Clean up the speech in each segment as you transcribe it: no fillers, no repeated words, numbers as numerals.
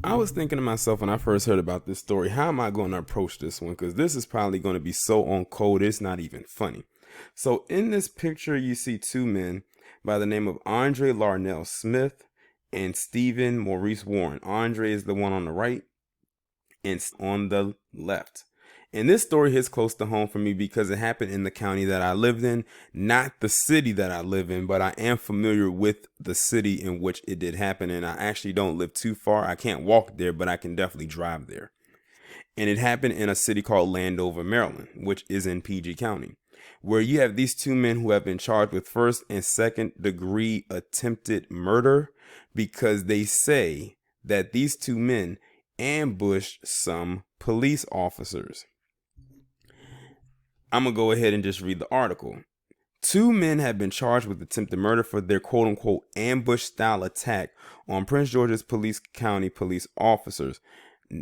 I was thinking to myself when I first heard about this story, how am I going to approach this one? Because this is probably going to be so on code, it's not even funny. So, in this picture, you see two men by the name of Andre Larnell Smith and Stephen Maurice Warren. Andre is the one on the right, and on the left. And this story hits close to home for me because it happened in the county that I lived in, not the city that I live in, but I am familiar with the city in which it did happen. And I actually don't live too far. I can't walk there, but I can definitely drive there. And it happened in a city called Landover, Maryland, which is in PG County, where you have these two men who have been charged with first and second degree attempted murder because they say that these two men ambushed some police officers. I'm going to go ahead and just read the article. Two men have been charged with attempted murder for their quote unquote ambush style attack on Prince George's Police County police officers.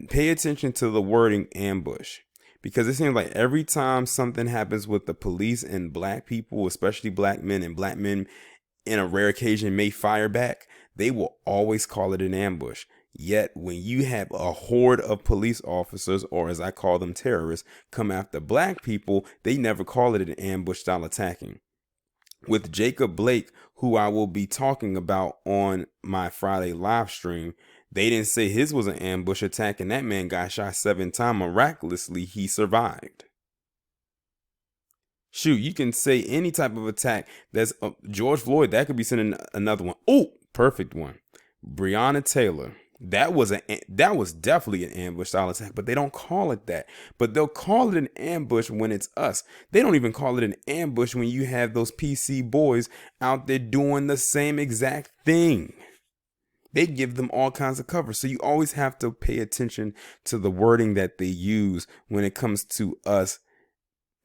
Pay attention to the wording ambush because it seems like every time something happens with the police and black people, especially black men, and black men in a rare occasion may fire back, they will always call it an ambush. Yet, when you have a horde of police officers, or as I call them, terrorists, come after black people, they never call it an ambush style attacking. With Jacob Blake, who I will be talking about on my Friday live stream, they didn't say his was an ambush attack, and that man got shot 7 times. Miraculously, he survived. Shoot, you can say any type of attack. That's George Floyd. That could be sending another one. Oh, perfect one. Breonna Taylor. That was definitely an ambush style attack, but they don't call it that. But they'll call it an ambush when it's us. They don't even call it an ambush when you have those PC boys out there doing the same exact thing. They give them all kinds of cover. So you always have to pay attention to the wording that they use when it comes to us,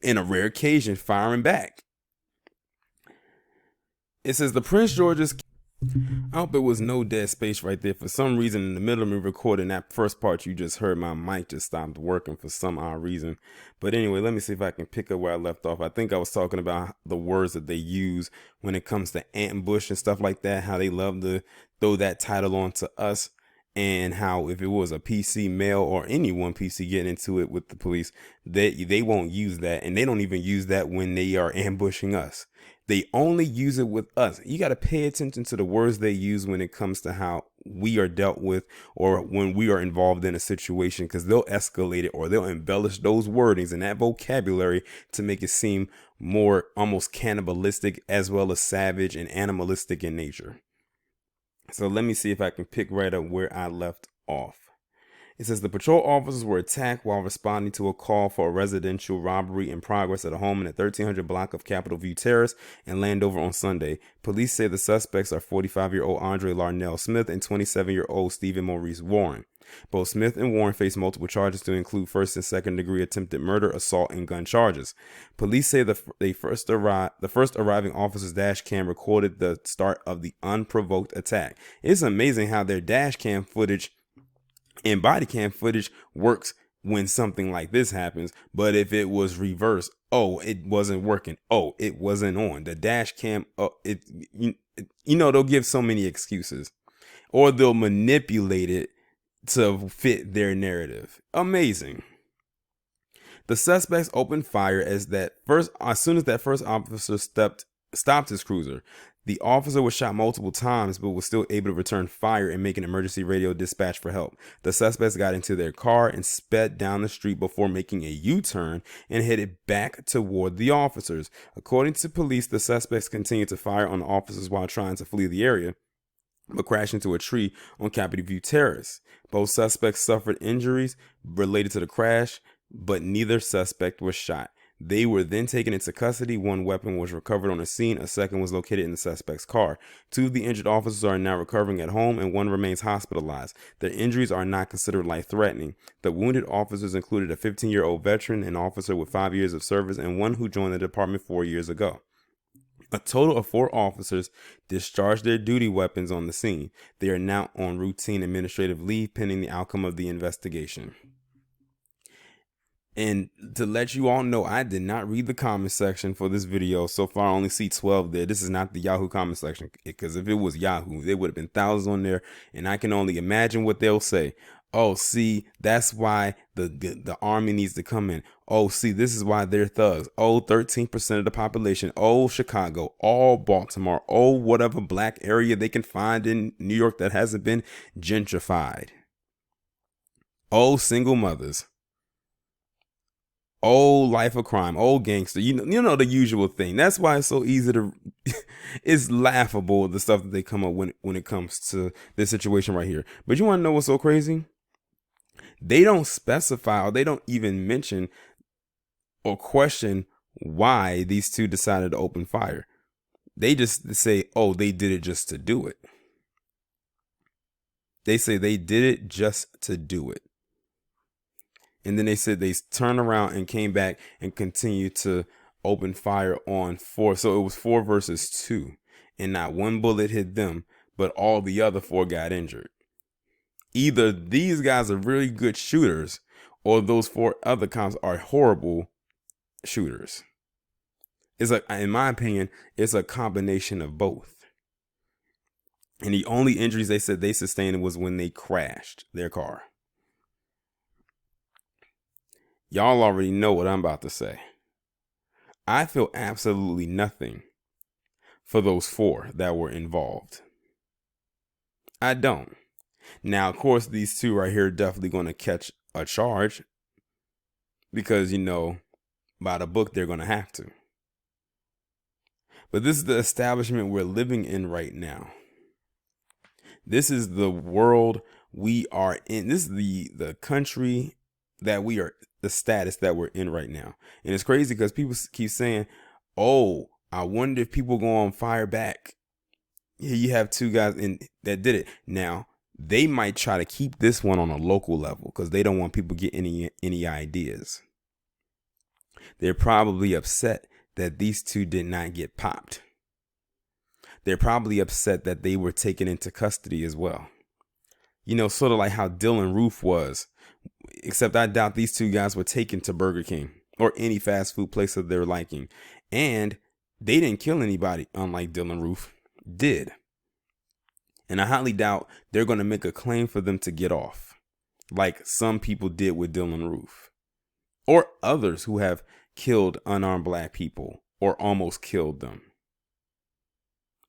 in a rare occasion, firing back. It says the Prince George's. I hope it was no dead space right there. For some reason, in the middle of me recording that first part you just heard, my mic just stopped working for some odd reason. But anyway, let me see if I can pick up where I left off. I think I was talking about the words that they use when it comes to ambush and stuff like that, how they love to throw that title on to us, and how if it was a PC male or anyone PC getting into it with the police, they won't use that, and they don't even use that when they are ambushing us. They only use it with us. You got to pay attention to the words they use when it comes to how we are dealt with or when we are involved in a situation, because they'll escalate it or they'll embellish those wordings and that vocabulary to make it seem more almost cannibalistic as well as savage and animalistic in nature. So let me see if I can pick right up where I left off. It says the patrol officers were attacked while responding to a call for a residential robbery in progress at a home in the 1300 block of Capitol View Terrace in Landover on Sunday. Police say the suspects are 45-year-old Andre Larnell Smith and 27-year-old Stephen Maurice Warren. Both Smith and Warren face multiple charges to include first and second degree attempted murder, assault, and gun charges. Police say the first arriving officer's dash cam recorded the start of the unprovoked attack. It's amazing how their dash cam footage and body cam footage works when something like this happens, but if it was reversed, oh, it wasn't working, oh, it wasn't on the dash cam, oh, they'll give so many excuses, or they'll manipulate it to fit their narrative. Amazing. The suspects opened fire as soon as that first officer stopped his cruiser. The officer was shot multiple times, but was still able to return fire and make an emergency radio dispatch for help. The suspects got into their car and sped down the street before making a U-turn and headed back toward the officers. According to police, the suspects continued to fire on the officers while trying to flee the area, but crashed into a tree on Capitol View Terrace. Both suspects suffered injuries related to the crash, but neither suspect was shot. They were then taken into custody. One weapon was recovered on the scene. A second was located in the suspect's car. Two of the injured officers are now recovering at home, and one remains hospitalized. Their injuries are not considered life-threatening. The wounded officers included a 15-year-old veteran, an officer with 5 years of service, and one who joined the department 4 years ago. A total of 4 officers discharged their duty weapons on the scene. They are now on routine administrative leave pending the outcome of the investigation. And to let you all know, I did not read the comment section for this video. So far, I only see 12 there. This is not the Yahoo comment section, because if it was Yahoo, there would have been thousands on there. And I can only imagine what they'll say. Oh, see, that's why the army needs to come in. Oh, see, this is why they're thugs. Oh, 13% of the population. Oh, Chicago. Oh, Baltimore. Oh, whatever black area they can find in New York that hasn't been gentrified. Oh, single mothers. Oh, life of crime. Oh, gangster. You know the usual thing. That's why it's so easy to. It's laughable, the stuff that they come up when it comes to this situation right here. But you want to know what's so crazy? They don't specify, or they don't even mention or question why these two decided to open fire. They just say, oh, they did it just to do it. They say they did it just to do it. And then they said they turned around and came back and continued to open fire on 4. So it was 4 versus 2. And not one bullet hit them, but all the other 4 got injured. Either these guys are really good shooters, or those 4 other cops are horrible shooters. It's like, in my opinion, it's a combination of both. And the only injuries they said they sustained was when they crashed their car. Y'all already know what I'm about to say. I feel absolutely nothing for those 4 that were involved. I don't. Now, of course, these 2 right here are definitely going to catch a charge because, by the book, they're going to have to. But this is the establishment we're living in right now. This is the world we are in. This is the country that we are, the status that we're in right now. And it's crazy because people keep saying, oh, I wonder if people go on fire back. Here you have 2 guys that did it. Now, they might try to keep this one on a local level because they don't want people to get any ideas. They're probably upset that these 2 did not get popped. They're probably upset that they were taken into custody as well. Sort of like how Dylan Roof was. Except I doubt these 2 guys were taken to Burger King or any fast food place of their liking. And they didn't kill anybody, unlike Dylan Roof did. And I highly doubt they're going to make a claim for them to get off, like some people did with Dylan Roof. Or others who have killed unarmed black people or almost killed them.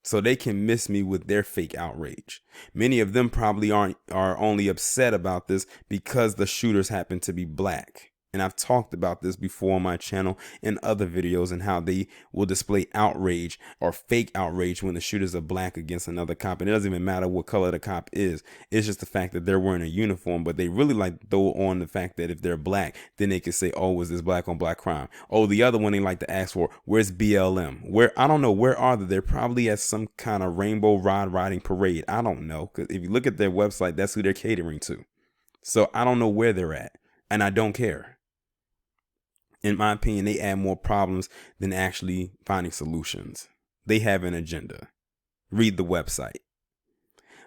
So they can miss me with their fake outrage. Many of them probably are only upset about this because the shooters happen to be black. And I've talked about this before on my channel and other videos, and how they will display outrage or fake outrage when the shooters are black against another cop. And it doesn't even matter what color the cop is. It's just the fact that they're wearing a uniform, but they really like to throw on the fact that if they're black, then they can say, oh, was this black on black crime? Oh, the other one they like to ask for, where's BLM? I don't know, where are they? They're probably at some kind of rainbow rod riding parade. I don't know, because if you look at their website, that's who they're catering to. So I don't know where they're at, and I don't care. In my opinion, they add more problems than actually finding solutions. They have an agenda. Read the website.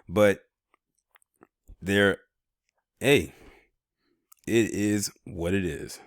But it is what it is.